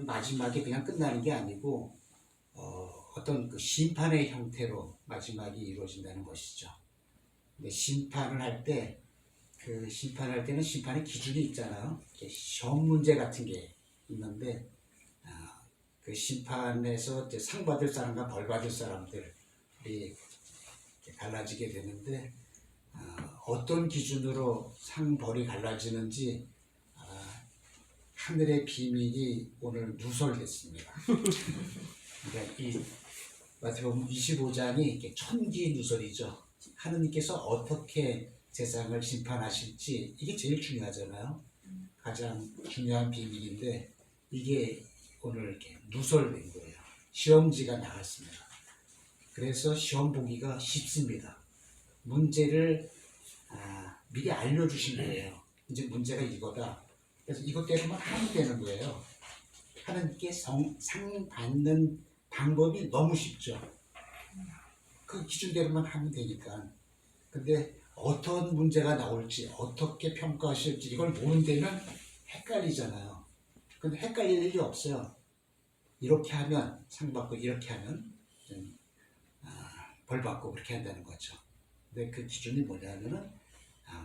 마지막에 그냥 끝나는 게 아니고 어떤 그 심판의 형태로 마지막이 이루어진다는 것이죠. 근데 심판을 할 때 그 심판할 때는 심판의 기준이 있잖아요. 시험 문제 같은 게 있는데 그 심판에서 이제 상 받을 사람과 벌 받을 사람들이 갈라지게 되는데 어떤 기준으로 상 벌이 갈라지는지 하늘의 비밀이 오늘 누설됐습니다. 그러니까 이 마태복음 25장이 이렇게 천기 누설이죠. 하느님께서 어떻게 세상을 심판하실지 이게 제일 중요하잖아요. 가장 중요한 비밀인데 이게 오늘 이렇게 누설된 거예요. 시험지가 나왔습니다. 그래서 시험 보기가 쉽습니다. 문제를 미리 알려주신 거예요. 이제 문제가 이거다. 그래서 이것대로만 하면 되는 거예요. 하나님께 상 받는 방법이 너무 쉽죠. 그 기준대로만 하면 되니까. 근데 어떤 문제가 나올지 어떻게 평가하실지 이걸 모른다면 헷갈리잖아요. 근데 헷갈릴 일이 없어요. 이렇게 하면 상 받고 이렇게 하면 벌 받고 그렇게 한다는 거죠. 근데 그 기준이 뭐냐면은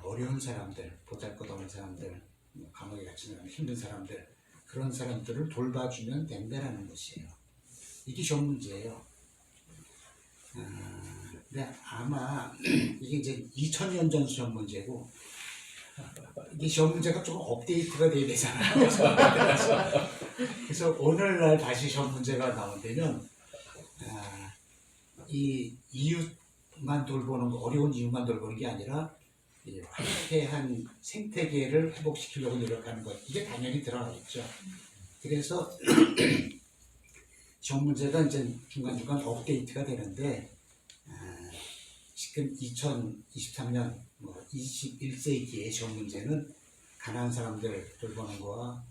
어려운 사람들, 보잘것없는 사람들, 감옥에 갇힌 사람, 힘든 사람들, 그런 사람들을 돌봐주면 된다는 것이에요. 이게 시험 문제예요. 근데 아마 이게 이제 2000년 전 시험 문제고 이 시험 문제가 조금 업데이트가 돼야 되잖아요. 그래서 오늘날 다시 시험 문제가 나온다면 이 이웃만 돌보는 거, 어려운 이웃만 돌보는 게 아니라 황폐한 생태계를 회복시키려고 노력하는 것, 이게 당연히 들어가겠죠. 그래서 시험 문제가 이제 중간중간 업데이트가 되는데 지금 2023년 21세기의 시험 문제는 가난한 사람들 돌보는 거와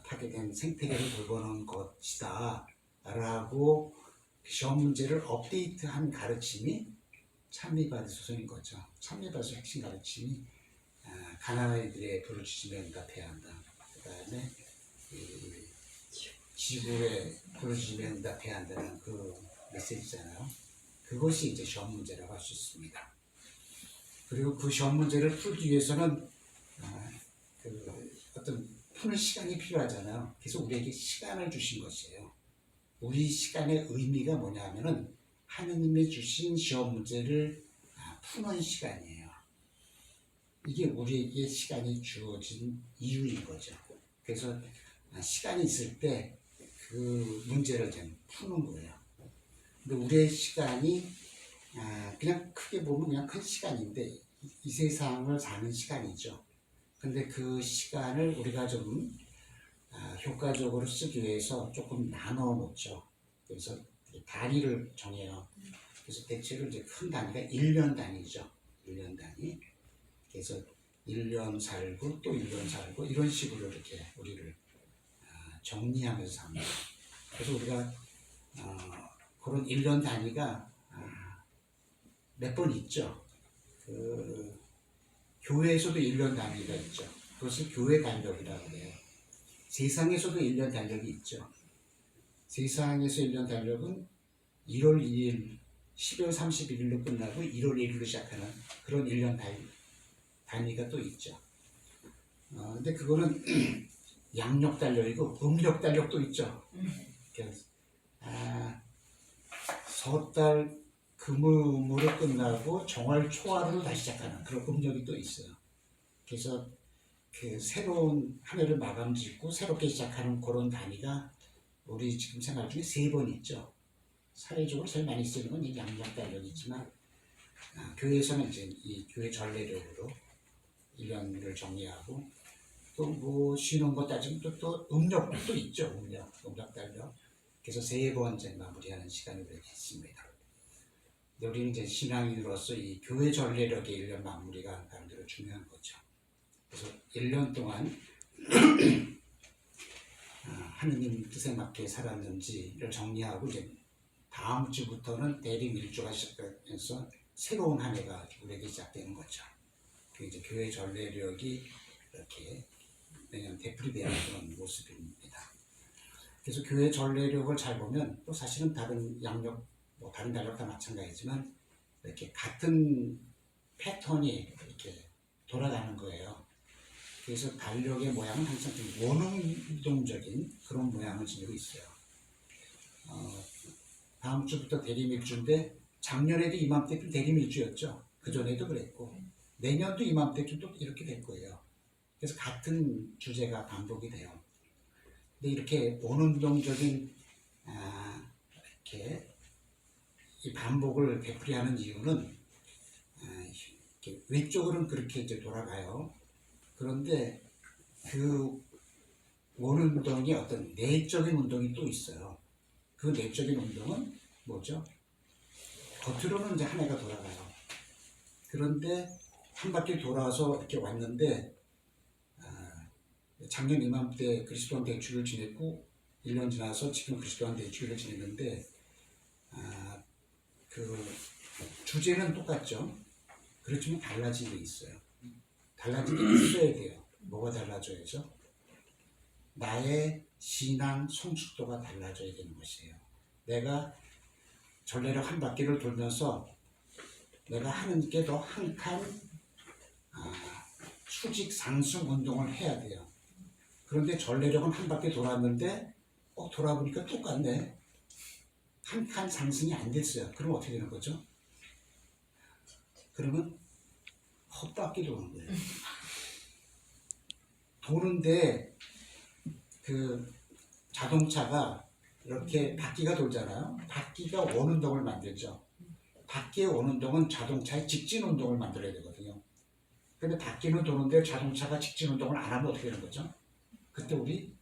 파괴된 생태계를 돌보는 것이다 라고 시험 문제를 업데이트한 가르침이 찬미바디 소설인 거죠. 찬미바디 핵심 가르침이 가난한 이들의 부르짖음에 응답해야 한다. 그 다음에 지구에 부르짖음에 응답해야 한다는 그 메시지잖아요. 그것이 이제 시험 문제라고 할 수 있습니다. 그리고 그 시험 문제를 풀기 위해서는 어떤 푸는 시간이 필요하잖아요. 그래서 우리에게 시간을 주신 것이에요. 우리 시간의 의미가 뭐냐 하면은 하느님이 주신 시험 문제를 푸는 시간이에요. 이게 우리에게 시간이 주어진 이유인 거죠. 그래서 시간이 있을 때 그 문제를 좀 푸는 거예요. 근데 우리의 시간이 그냥 크게 보면 그냥 큰 시간인데 이 세상을 사는 시간이죠. 근데 그 시간을 우리가 좀 효과적으로 쓰기 위해서 조금 나눠 놓죠. 그래서 단위를 정해요. 그래서 대체로 이제 큰 단위가 1년 단위죠. 1년 단위. 그래서 1년 살고 또 1년 살고 이런 식으로 이렇게 우리를 정리하면서 삽니다. 그래서 우리가 그런 1년 단위가 몇 번 있죠. 교회에서도 1년 단위가 있죠. 그것을 교회 달력이라고 해요. 세상에서도 1년 달력이 있죠. 세상에서 1년 달력은 1월 2일, 12월 31일로 끝나고 1월 1일로 시작하는 그런 1년 단위가 또 있죠. 근데 그거는 양력 달력이고 음력 달력도 있죠. 섣달 금음으로 끝나고 정월 초하루로 다시 시작하는 그런 음력이 또 있어요. 그래서 그 새로운 한 해를 마감 짓고 새롭게 시작하는 그런 단위가 우리 지금 생활 중에 3번 있죠. 사회적으로 제일 많이 쓰는 건 이 양력 달력이지만 교회에서는 이제 이 교회 전례력으로 1년을 정리하고 또 뭐 쉬는 것 따지면 또 음력도 또 있죠. 음력 달력. 그래서 3번 이제 마무리하는 시간이 되겠습니다. 우리는 이제 신앙인으로서 이 교회 전례력의 1년 마무리가 나름대로 중요한 거죠. 그래서 1년 동안 하느님 뜻에 맞게 살았는지를 정리하고 이제 다음 주부터는 대림 일주가 시작되면서 새로운 한 해가 우리에게 시작되는 거죠. 그 이제 교회 전례력이 이렇게 매년 되풀이되는 그런 모습입니다. 그래서 교회 전례력을 잘 보면 또 사실은 다른 양력, 뭐 다른 달력 다 마찬가지지만 이렇게 같은 패턴이 이렇게 돌아가는 거예요. 그래서 달력의 모양은 항상 좀 원운동적인 그런 모양을 지니고 있어요. 다음 주부터 대림일주인데 작년에도 이맘때쯤 대림일주였죠. 그전에도 그랬고 내년도 이맘때쯤 또 이렇게 될 거예요. 그래서 같은 주제가 반복이 돼요. 근데 이렇게 원운동적인 이렇게 이 반복을 되풀이하는 이유는 이렇게 외적으로는 그렇게 이제 돌아가요. 그런데 그 원운동이 어떤 내적인 운동이 또 있어요. 그 내적인 운동은 뭐죠? 겉으로는 이제 한 해가 돌아가요. 그런데 한 바퀴 돌아서 이렇게 왔는데 작년 이맘때 그리스도한 대주를 지냈고 1년 지나서 지금 그리스도한 대주를 지냈는데 그 주제는 똑같죠. 그렇지만 달라진 게 있어요. 달라진 게 있어야 돼요. 뭐가 달라져야죠? 나의 신앙 성숙도가 달라져야 되는 것이에요. 내가 전례를 한 바퀴를 돌면서 내가 하나님께 더 한 칸 수직 상승 운동을 해야 돼요. 그런데 전례력은 한 바퀴 돌았는데 돌아보니까 똑같네. 한 칸 상승이 안 됐어요. 그럼 어떻게 되는 거죠? 그러면 헛바퀴 도는 거예요. 도는데 그 자동차가 이렇게 바퀴가 돌잖아요. 바퀴가 원운동을 만들죠. 바퀴의 원운동은 자동차의 직진 운동을 만들어야 되거든요. 근데 바퀴는 도는데 자동차가 직진 운동을 안 하면 어떻게 되는 거죠? 그때 우리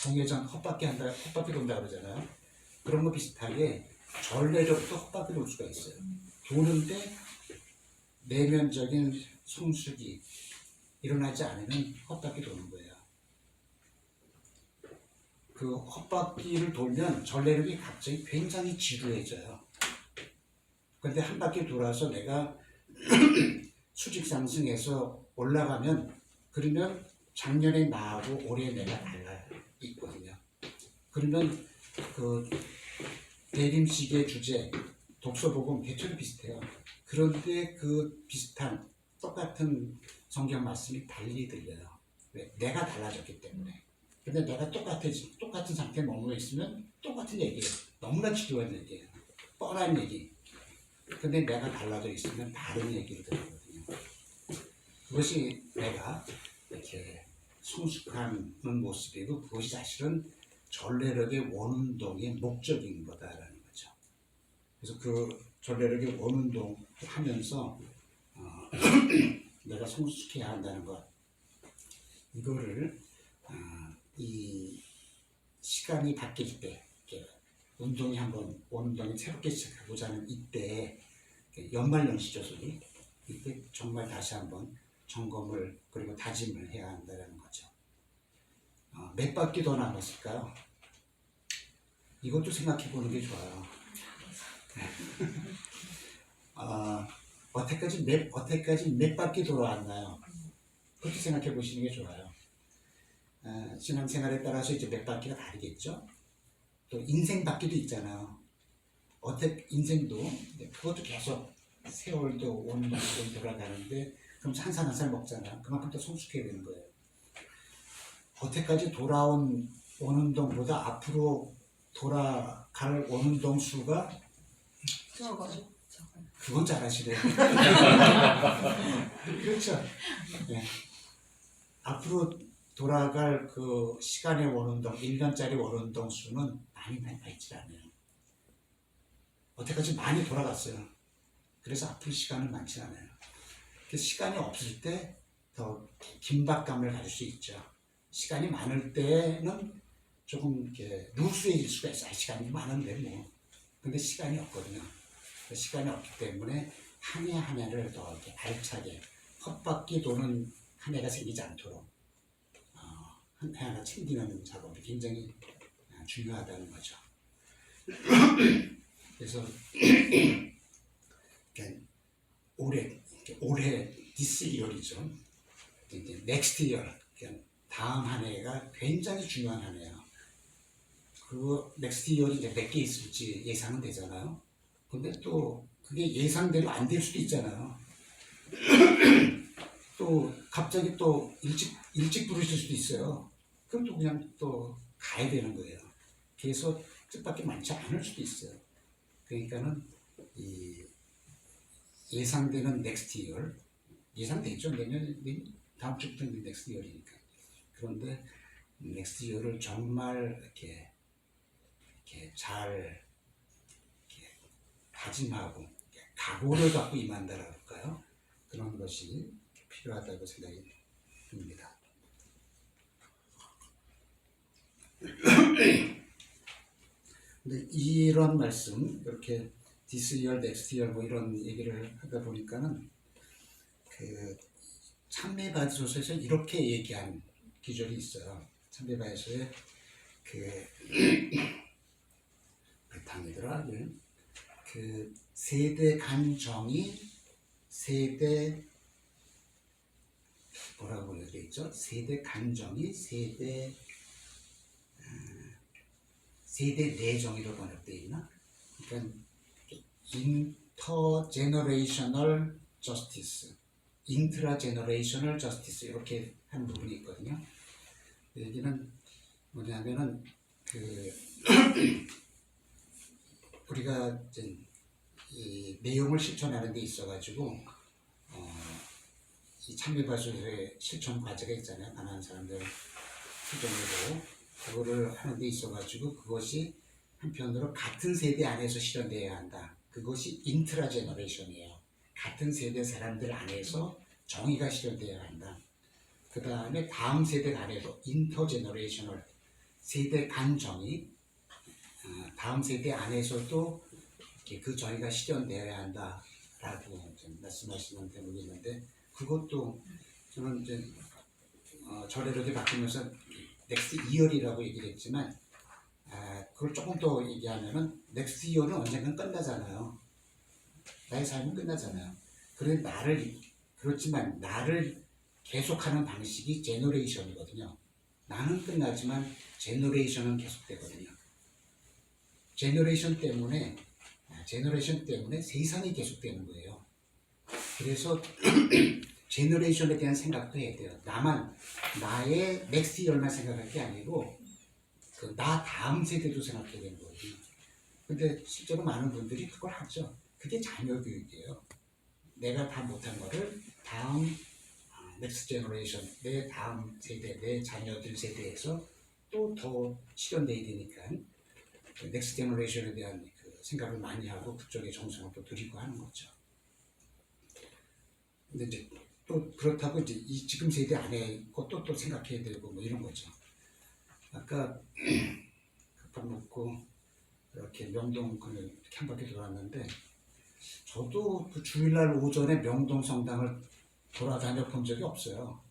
공회전 헛바퀴 한다, 헛바퀴 돈다 그러잖아요. 그런 거 비슷하게 전례력도 헛바퀴 돌 수가 있어요. 도는데 내면적인 성숙이 일어나지 않으면 헛바퀴 도는 거예요. 그 헛바퀴를 돌면 전례력이 갑자기 굉장히 지루해져요. 그런데 한 바퀴 돌아서 내가 수직 상승해서 올라가면 그러면 작년에 나하고 올해 내가 달라 있거든요. 그러면 그 대림식의 주제 독서복음 대체로 비슷해요. 그런데 그 비슷한 똑같은 성경 말씀이 달리 들려요. 왜? 내가 달라졌기 때문에. 근데 내가 똑같은 상태에 머물러 있으면 똑같은 얘기예요. 너무나 지루한 얘기예요. 뻔한 얘기. 근데 내가 달라져 있으면 다른 얘기를 들거든요. 그것이 내가 이렇게 성숙하는 모습이고 그것이 사실은 전례력의 원운동의 목적인 거다라는 거죠. 그래서 그 전례력의 원운동을 하면서 내가 성숙해야 한다는 것, 이거를 이 시간이 바뀔 때 운동이 한번 원운동이 새롭게 시작해보자는 이때 연말연시죠, 소리. 이때 정말 다시 한번 점검을 그리고 다짐을 해야 한다는 거죠. 몇 바퀴 더 남았을까요? 이것도 생각해 보는 게 좋아요. 어태까지 몇 바퀴 돌아왔나요? 그것도 생각해 보시는 게 좋아요. 신앙생활에 따라서 이제 몇 바퀴가 다르겠죠. 또 인생 바퀴도 있잖아요. 인생도 그것도 계속 세월도 원도 돌아가는데 그럼 한 살 한 살 먹잖아. 그만큼 더 성숙해야 되는 거예요. 어태까지 돌아온 원운동보다 앞으로 돌아갈 원운동 수가 적어요. 그건 잘하시네요. 그렇죠. 네. 앞으로 돌아갈 그 시간의 원운동, 1년짜리 원운동 수는 많이 있지 않아요. 어태까지 많이 돌아갔어요. 그래서 앞으로 시간은 많지 않아요. 시간이 없을 때 더 긴박감을 가질 수 있죠. 시간이 많을 때는 조금 이렇게 루스해질 수가 있어요. 시간이 많은데 뭐. 근데 시간이 없거든요. 시간이 없기 때문에 한 해 한 해를 더 이렇게 알차게 헛바퀴 도는 한 해가 생기지 않도록 한 해 하나 챙기는 작업이 굉장히 중요하다는 거죠. 그래서 올해 this year이죠. 이제 next year, 다음 한 해가 굉장히 중요한 한 해예요. 그 넥스트 이어이 이제 몇 개 있을지 예상은 되잖아요. 근데 또 그게 예상대로 안 될 수도 있잖아요. 또 갑자기 또 일찍 부르실 수도 있어요. 그럼 또 그냥 또 가야 되는 거예요. 그래서 뜻밖의 많지 않을 수도 있어요. 그러니까는 이 예상되는 넥스트 이어 예상되죠. 내년 다음 주부터 넥스트 이어이니까. 그런데 넥스트 이어를 정말 이렇게 잘 이렇게 다짐하고 각오를 갖고 임한다라고 할까요? 그런 것이 필요하다고 생각이 듭니다. 근데 이런 말씀, 이렇게 this year, next year 뭐 이런 얘기를 하다 보니까는 그 참매바디소서에서 이렇게 얘기한 기절이 있어요. 참매바디소에 그 당이더라. 그 세대 간정이 세대 뭐라고 해야 되겠죠? 세대 간정이 세대 내정이라고 번역되어 있나? 그러니까 인터제너레이셔널 저스티스, 인트라제너레이셔널 저스티스 이렇게 한 부분이 있거든요. 여기는 뭐냐면은 그 우리가 이제 이 내용을 실천하는 데 있어가지고 이 참여발전소의 실천 과제가 있잖아요. 가난한 사람들 수정으로 그거를 하는 데 있어가지고 그것이 한편으로 같은 세대 안에서 실현되어야 한다. 그것이 인트라 제너레이션이에요. 같은 세대 사람들 안에서 정의가 실현되어야 한다. 그 다음에 다음 세대 안에서 인터 제너레이셔널 세대 간 정의, 다음 세대 안에서도 그 정의가 실현되어야 한다라고 말씀하시는 대목이 있는데 그것도 저는 이제 절에렇게 바뀌면서 넥스트 이어리라고 얘기를 했지만 그걸 조금 더 얘기하면은 넥스트 이어는 언젠간 끝나잖아요. 나의 삶은 끝나잖아요. 그렇지만 나를 계속하는 방식이 제너레이션이거든요. 나는 끝나지만 제너레이션은 계속되거든요. 제너레이션 때문에 세상이 계속되는 거예요. 그래서 제너레이션에 대한 생각도 해야 돼요. 나의 넥스트 이어만 생각할 게 아니고 나 다음 세대도 생각해야 되는 거거든요. 근데 실제로 많은 분들이 그걸 하죠. 그게 자녀 교육이에요. 내가 다 못한 거를 다음 넥스트 제너레이션, 내 다음 세대, 내 자녀들 세대에서 또 더 실현돼야 되니까 넥스트 제너레이션에 대한 그 생각을 많이 하고 그쪽에 정성을 또 들이고 하는 거죠. 근데 이제 또 그렇다고 이제 이 지금 세대 안에 것도 또 생각해야 되고 뭐 이런 거죠. 아까 밥 먹고 이렇게 명동 이렇게 한 바퀴 돌았는데 저도 그 주일날 오전에 명동 성당을 돌아다녀 본 적이 없어요.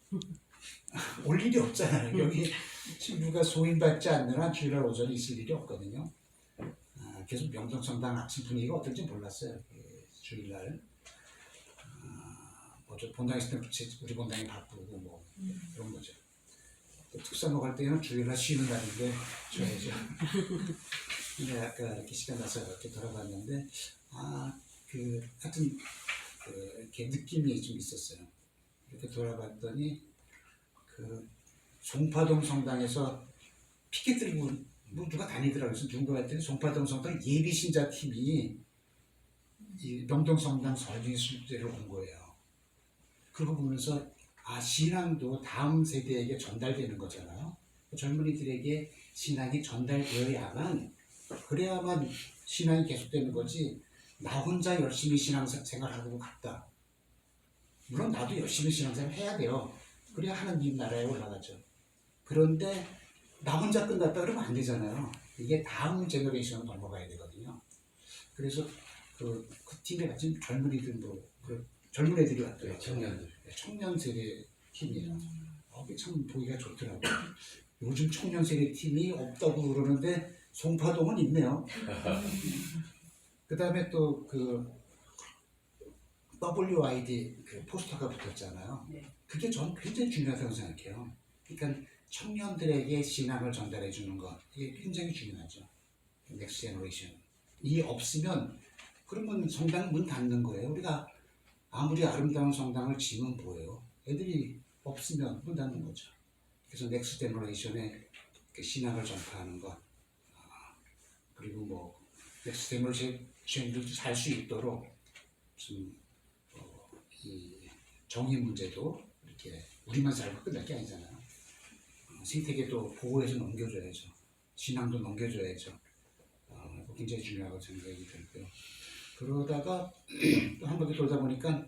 올 일이 없잖아요. 여기 친구가 소인받지 않는 한 주일날 오전에 있을 일이 없거든요. 계속 명동 성당 아침 분위기가 어떨지 몰랐어요. 주일날. 저 본당 있을 때 우리 본당이 바쁘고 뭐 그런 거죠. 또 특사 먹을 때는 주일날 쉬는 날인데 쉬어야죠. 근데 아까 이렇게 시간 나서 이렇게 돌아봤는데 하여튼 이렇게 느낌이 좀 있었어요. 이렇게 돌아봤더니 그 송파동 성당에서 피켓 들고 뭐 누가 다니더라고요. 그래서 누군가 했더니 송파동 성당 예비 신자 팀이 이 명동 성당 설교 숙제를 온 거예요. 그거 보면서 신앙도 다음 세대에게 전달되는 거잖아요. 젊은이들에게 신앙이 전달되어야만 그래야만 신앙이 계속되는 거지. 나 혼자 열심히 신앙생활하고 갔다. 물론 나도 열심히 신앙생활 해야 돼요. 그래야 하나님 나라에 올라가죠. 그런데 나 혼자 끝났다 그러면 안 되잖아요. 이게 다음 제너레이션으로 넘어가야 되거든요. 그래서 그 팀에 같은 젊은이들 젊은 애들이 왔더라고요. 청년 세대 팀이에요. 그게 참 보기가 좋더라고요. 요즘 청년 세대 팀이 없다고 그러는데 송파동은 있네요. 그 다음에 또 그 WID 그 포스터가 붙었잖아요. 그게 저는 굉장히 중요하다고 생각해요. 그러니까 청년들에게 신앙을 전달해 주는 것 이게 굉장히 중요하죠. 넥스트 제너레이션. 이 없으면 그러면 성당 문 닫는 거예요. 우리가 아무리 아름다운 성당을 지으면 뭐예요? 애들이 없으면 문 닫는 거죠. 그래서 넥스트 제너레이션의 그 신앙을 전파하는 것 그리고 뭐 넥스트 제너레이션들도 살 수 있도록 무슨 이 정의 문제도 이렇게 우리만 살고 끝날 게 아니잖아요. 생태계도 보호해서 넘겨줘야죠. 신앙도 넘겨줘야죠. 굉장히 중요하다고 생각이 들고요. 그러다가 또 한 바퀴 돌다 보니까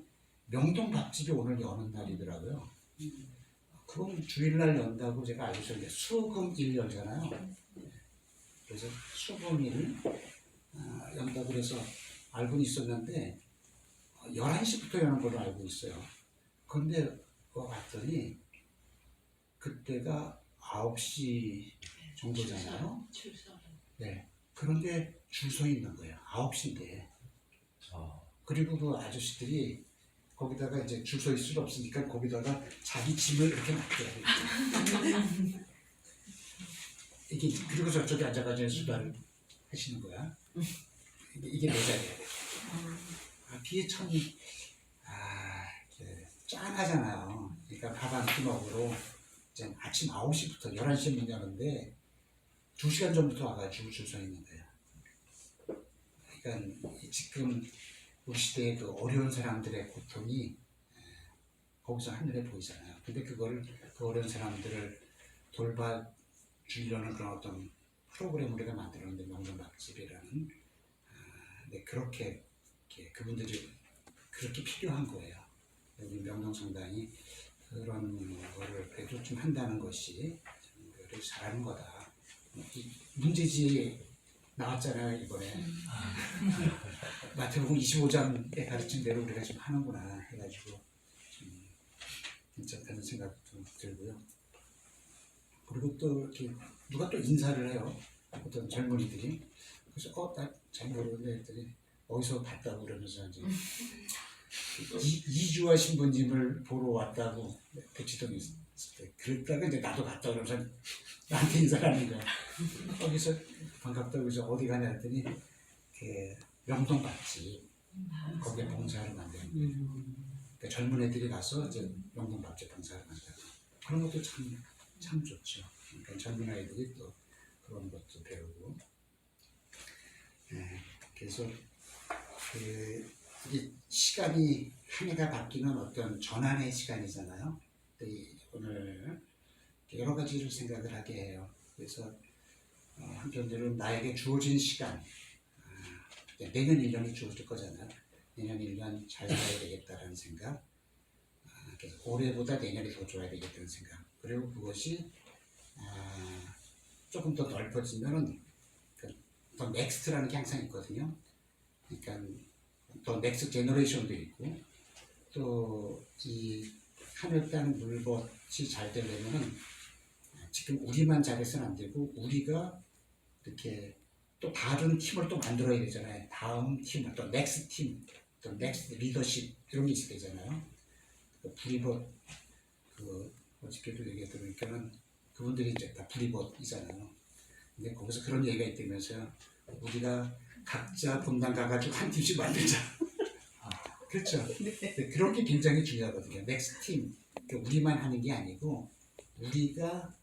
명동 밥집이 오늘 여는 날이더라고요. 그건 주일날 연다고 제가 알고 있었는데 수금일 열잖아요. 그래서 수금일 연다고 그래서 알고는 있었는데 11시부터 여는 걸로 알고 있어요. 그런데 봤더니 그때가 9시 정도잖아요. 네. 그런데 줄 서 있는 거예요. 9시인데. 그리고 그 아저씨들이 거기다가 이제 줄 서 있을 수 없으니까 거기다가 자기 짐을 이렇게 놔둬요. 이게 그리고 저쪽에 앉아가지고 수다를 하시는 거야. 이게 내 자리야. 그게 참 짠하잖아요. 그러니까 밥 한 끼 먹으러 이제 아침 9시부터 11시에 문 여는데 2시간 전부터 와가지고 줄 서 있는 거예요. 그러니까 지금 우리 시대의 그 어려운 사람들의 고통이 거기서 하늘에 보이잖아요. 근데 그거를 그 어려운 사람들을 돌봐주려는 그런 어떤 프로그램을 우리가 만들었는데 명동밥집이라는 네, 그렇게 그분들이 그렇게 필요한 거예요. 우리 명동성당이 그런 거를 그래도 좀 한다는 것이 그래도 잘하는 거다. 이 문제지 나왔잖아요 이번에. 마태복음 25장에 가르친 대로 우리가 좀 하는구나 해가지고 좀 괜찮다는 생각도 들고요. 그리고 또 이렇게 누가 또 인사를 해요. 어떤 젊은이들이. 그래서 나 잘 모르는데 했더니 어디서 봤다고 그러면서 이제 이주화 신부님을 보러 왔다고 배치동에 있을 때 그랬다가 이제 나도 갔다 그러면서 나한테 인사를 하는 거야. 거기서 반갑다고 해서 어디 가냐 했더니 그 명동밥집 거기에 봉사를 만드는 거예요. 그러니까 젊은 애들이 가서 이제 명동밥집 봉사를 만들고 그런 것도 참 좋죠. 그러니까 젊은 아이들이 또 그런 것도 배우고. 그래서 이게 시간이 한 해가 바뀌는 어떤 전환의 시간이잖아요. 오늘 여러 가지를 생각을 하게 해요. 그래서 한편으로는 나에게 주어진 시간, 내년 1년이 주어질 거잖아요. 내년 1년 잘 살아야 되겠다라는 생각, 그래서 올해보다 내년이 더 좋아야 되겠다는 생각, 그리고 그것이 조금 더 넓어지면은 더 넥스트라는 게 항상 있거든요. 그러니까 더 넥스트 제너레이션도 있고 또 이 하늘 땅 물벗이 잘 되려면은 지금 우리만 잘해서는 안 되고 우리가 이렇게 또 다른 팀을 또 만들어야 되잖아요. 다음 팀, 또 넥스트 팀, 또 넥스트 리더십 이런 게 있어야 되잖아요. 불이벗 어저께도 얘기 들으니까는 그분들이 이제 다 불이벗이잖아요. 근데 거기서 그런 얘기가 있다면서요. 우리가 각자 분당 가가지고 한 팀씩 만들자. 그렇죠. 네, 그런 게 굉장히 중요하거든요. 넥스트 팀, 우리만 하는 게 아니고 우리가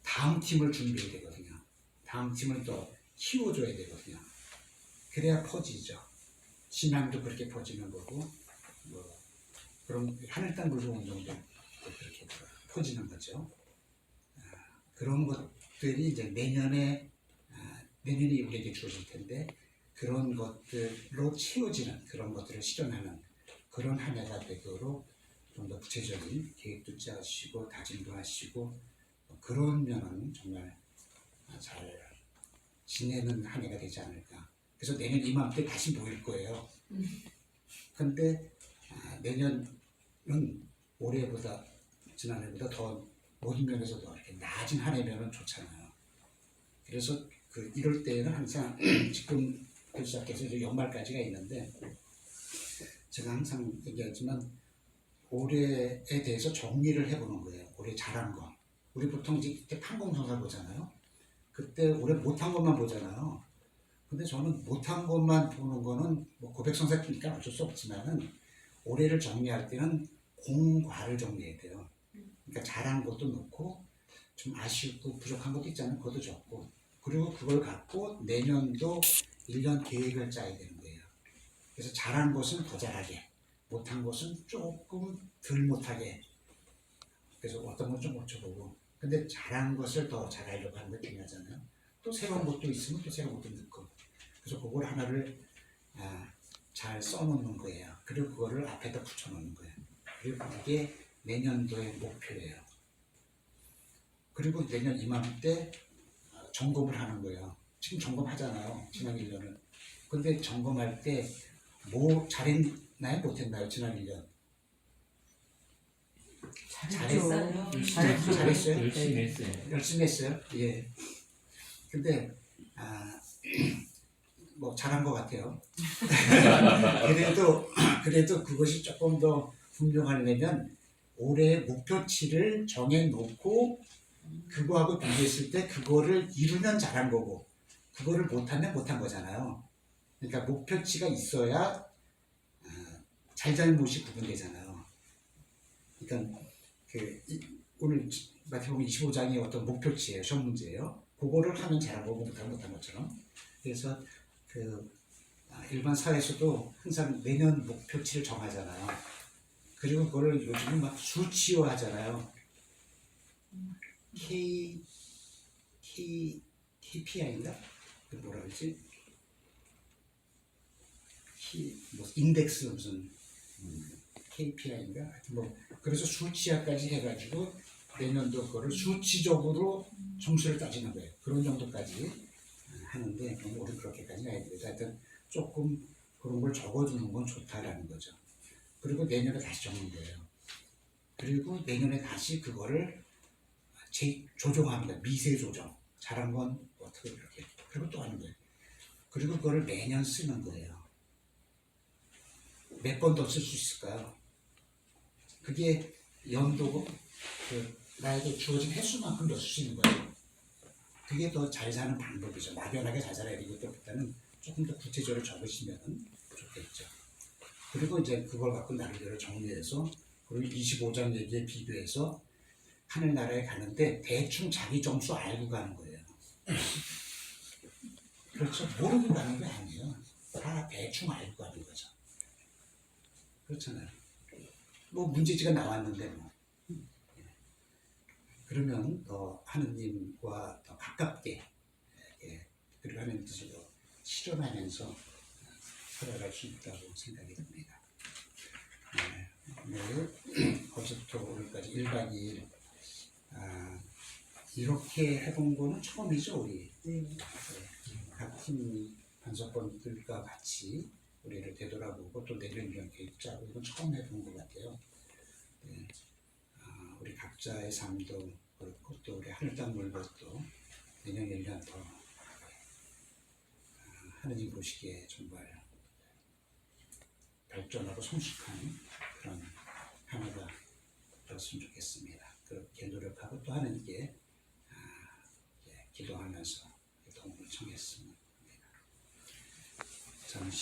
다음 팀을 준비해야 되거든요. 다음 팀을 또 키워줘야 되거든요. 그래야 퍼지죠. 신앙도 그렇게 퍼지는 거고, 그럼 하늘 땅 물고 운동도 그렇게 퍼지는 거죠. 그런 것들이 이제 내년이 우리에게 주어질 텐데 그런 것들로 채워지는 그런 것들을 실현하는 그런 한 해가 되도록 좀 더 구체적인 계획도 짜시고 다짐도 하시고 그러면은 정말 잘 지내는 한 해가 되지 않을까. 그래서 내년 이맘때 다시 모일 거예요. 근데 내년은 올해보다 지난해보다 더 모든 면에서 더 이렇게 나아진 한 해면은 좋잖아요. 그래서 이럴 때는 항상 지금 시작해서 이제 연말까지가 있는데 제가 항상 얘기하지만 올해에 대해서 정리를 해보는 거예요. 올해 잘한 거. 우리 보통 이제 판공성사 보잖아요. 그때 올해 못한 것만 보잖아요. 근데 저는 못한 것만 보는 거는 뭐 고백성사니까 어쩔 수 없지만은 올해를 정리할 때는 공과를 정리해야 돼요. 그러니까 잘한 것도 넣고 좀 아쉽고 부족한 것도 있잖아요. 그것도 적고 그리고 그걸 갖고 내년도 1년 계획을 짜야 되는 거예요. 그래서 잘한 것은 더 잘하게, 못한 것은 조금 덜 못하게. 그래서 어떤 건 좀 고쳐보고. 근데 잘한 것을 더 잘하려고 하는 게 중요하잖아요. 또 새로운 것도 있으면 또 새로운 것도 넣고. 그래서 그걸 하나를 잘 써놓는 거예요. 그리고 그거를 앞에다 붙여놓는 거예요. 그리고 그게 내년도의 목표예요. 그리고 내년 이맘때 점검을 하는 거예요. 지금 점검하잖아요. 지난 1년을. 근데 점검할 때 뭐 잘했나요? 못했나요? 지난 1년. 잘했어요. 잘했어요? 열심히 했어요. 열심히 했어요. 예. 근데 뭐 잘한 것 같아요. 그래도 그것이 조금 더 분명하려면 올해 목표치를 정해놓고 그거하고 비교했을 때 그거를 이루면 잘한 거고 그거를 못하면 못한 거잖아요. 그러니까 목표치가 있어야 잘잘못이 구분되잖아요. 그러니까 오늘 마태복음 25장의 어떤 목표치예요. 시험 문제예요. 그거를 하면 잘한 거고 못한 것처럼. 그래서 일반 사회에서도 항상 매년 목표치를 정하잖아요. 그리고 그거를 요즘은 막 수치화 하잖아요. KPI인가? 뭐라 그러지? 인덱스 무슨 KPI인가? 하여튼 뭐 그래서 수치화까지 해가지고 내년도 그거를 수치적으로 점수를 따지는 거예요. 그런 정도까지 하는데 너무 우리 그렇게까지는 해야 돼요. 하여튼 조금 그런 걸 적어두는 건 좋다라는 거죠. 그리고 내년에 다시 적는 거예요. 그리고 내년에 다시 그거를 조정합니다. 미세 조정. 잘한 건 어떻게 그렇게. 그리고 또 하는 거예요. 그리고 그거를 매년 쓰는 거예요. 몇 번 더 쓸 수 있을까요? 그게 연도고 나에게 주어진 횟수만큼 더 쓸 수 있는 거예요. 그게 더 잘 사는 방법이죠. 막연하게 잘 살아야 되기 때보다는 조금 더 구체적으로 적으시면 좋겠죠. 그리고 이제 그걸 갖고 나름대로 정리해서 그리고 25장 얘기에 비교해서 하늘나라에 가는데 대충 자기 점수 알고 가는 거예요. 그렇죠. 모르고 가는 게 아니에요. 다 대충 알고 가는 거죠. 그렇잖아요. 뭐 문제지가 나왔는데 뭐. 그러면 더 하느님과 더 가깝게 그리고 하나님 뜻을 더 실현하면서 살아갈 수 있다고 생각이 듭니다. 오늘 어제부터 오늘까지 1박 2일 이렇게 해본 거는 처음이죠 우리. 각 팀 반석번들과 같이 우리를 되돌아보고 또 내년 계획 짜고 이건 처음 해본 것 같아요. 우리 각자의 삶도 그렇고 또 우리 하늘 땅 물것도 내년 1년 더 하느님 보시기에 정말 발전하고 성숙한 그런 하나가 되었으면 좋겠습니다. 그렇게 노력하고 또 하느님께 기도하면서 도움을 청했습니다. 잠시